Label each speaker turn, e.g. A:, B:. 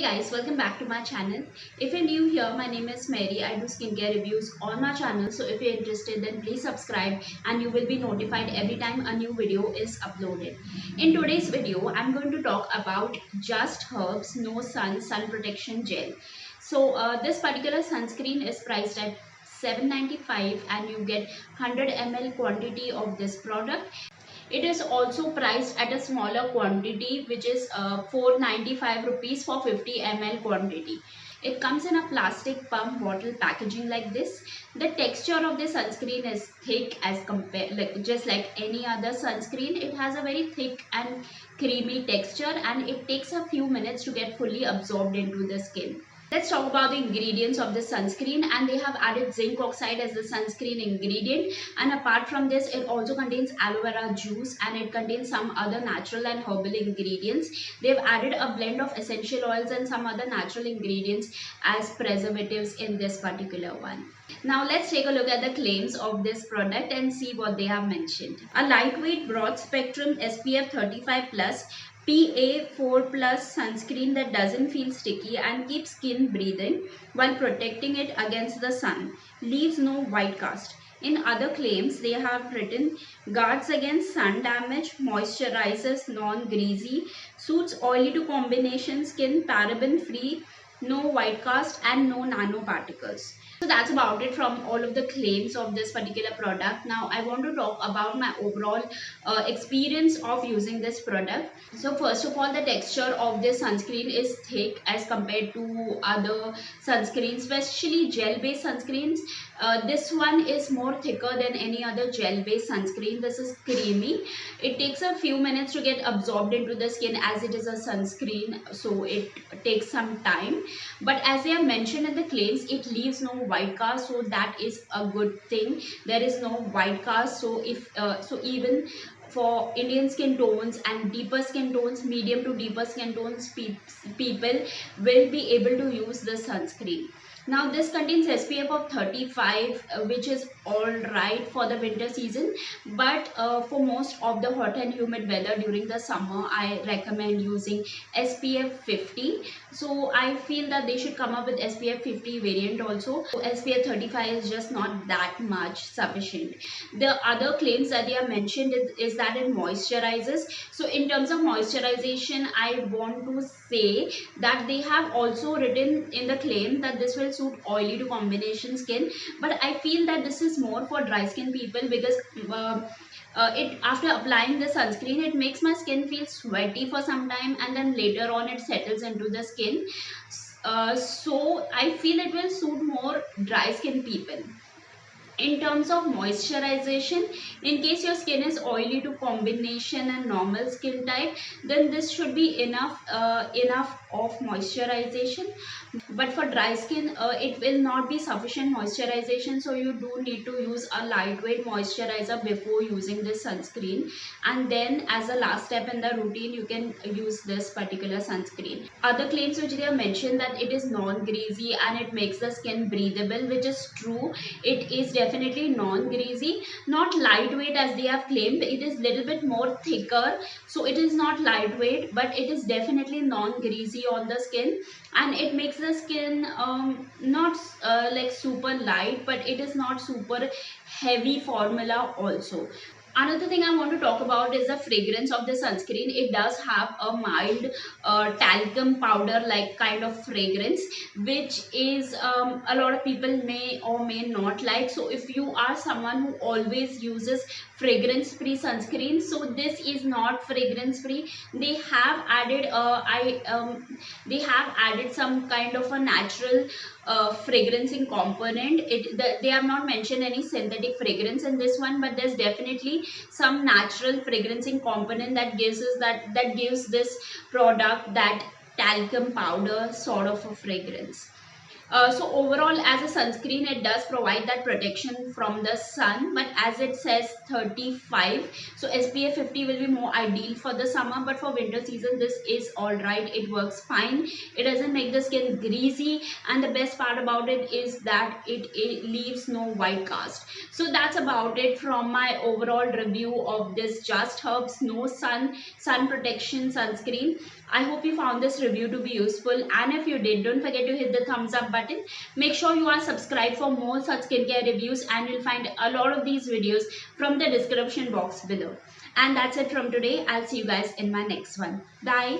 A: Guys, welcome back to my channel. If you're new here, my name is Mary. I do skincare reviews on my channel. So if you're interested, then please subscribe and you will be notified every time a new video is uploaded. In today's video, I'm going to talk about Just Herbs No Sun Protection Gel. This particular sunscreen is priced at $7.95 and you get 100 ml quantity of this product. It is also priced at a smaller quantity, which is 495 rupees for 50 ml quantity. It comes in a plastic pump bottle packaging like this. The texture of the sunscreen is thick as compared, just like any other sunscreen. It has a very thick and creamy texture, and it takes a few minutes to get fully absorbed into the skin. Let's talk about the ingredients of the sunscreen, and they have added zinc oxide as the sunscreen ingredient, and apart from this it also contains aloe vera juice and it contains some other natural and herbal ingredients. They've added a blend of essential oils and some other natural ingredients as preservatives in this particular one. Now let's take a look at the claims of this product and see what they have mentioned. A lightweight broad spectrum SPF 35 plus PA4+ sunscreen that doesn't feel sticky and keeps skin breathing while protecting it against the sun. Leaves no white cast. In other claims, they have written guards against sun damage, moisturizes non-greasy, suits oily to combination skin, paraben free, no white cast and no nanoparticles. So that's about it from all of the claims of this particular product. Now I want to talk about my overall experience of using this product. So first of all, the texture of this sunscreen is thick as compared to other sunscreens, especially gel based sunscreens. This one is more thicker than any other gel based sunscreen. This is creamy. It takes a few minutes to get absorbed into the skin as it is a sunscreen, so it takes some time. But as they have mentioned in the claims, it leaves no white cast, so that is a good thing. There is no white cast, so even for Indian skin tones and deeper skin tones, medium to deeper skin tones, people will be able to use this sunscreen. Now this contains SPF of 35, which is alright for the winter season, but for most of the hot and humid weather during the summer, I recommend using SPF 50. So I feel that they should come up with SPF 50 variant also. So SPF 35 is just not that much sufficient. The other claims that they have mentioned is that it moisturizes. So in terms of moisturization, I want to say that they have also written in the claim that this will suit oily to combination skin, but I feel that this is more for dry skin people because after applying the sunscreen, it makes my skin feel sweaty for some time and then later on it settles into the skin. So I feel it will suit more dry skin people. In terms of moisturization, in case your skin is oily to combination and normal skin type, then this should be enough of moisturization. But for dry skin, it will not be sufficient moisturization, so you do need to use a lightweight moisturizer before using this sunscreen, and then as a last step in the routine you can use this particular sunscreen. Other claims which they have mentioned that it is non-greasy and it makes the skin breathable, which is true. It is definitely non-greasy, not lightweight as they have claimed. It is little bit more thicker, so it is not lightweight, but it is definitely non-greasy on the skin, and it makes the skin not like super light, but it is not super heavy formula also. Another thing I want to talk about is the fragrance of the sunscreen. It does have a mild talcum powder like kind of fragrance, which is a lot of people may or may not like. So if you are someone who always uses fragrance free sunscreen, so this is not fragrance free. They have added some kind of a natural fragrancing component. They have not mentioned any synthetic fragrance in this one, but there's definitely some natural fragrancing component that gives this product that talcum powder sort of a fragrance. So overall, as a sunscreen, it does provide that protection from the sun, but as it says 35, so SPF 50 will be more ideal for the summer, but for winter season this is alright. It works fine. It doesn't make the skin greasy, and the best part about it is that it leaves no white cast. So that's about it from my overall review of this Just Herbs No Sun Protection Sunscreen. I hope you found this review to be useful, and if you did, don't forget to hit the thumbs up button. Make sure you are subscribed for more such skincare reviews, and you'll find a lot of these videos from the description box below. And that's it from today. I'll see you guys in my next one. Bye.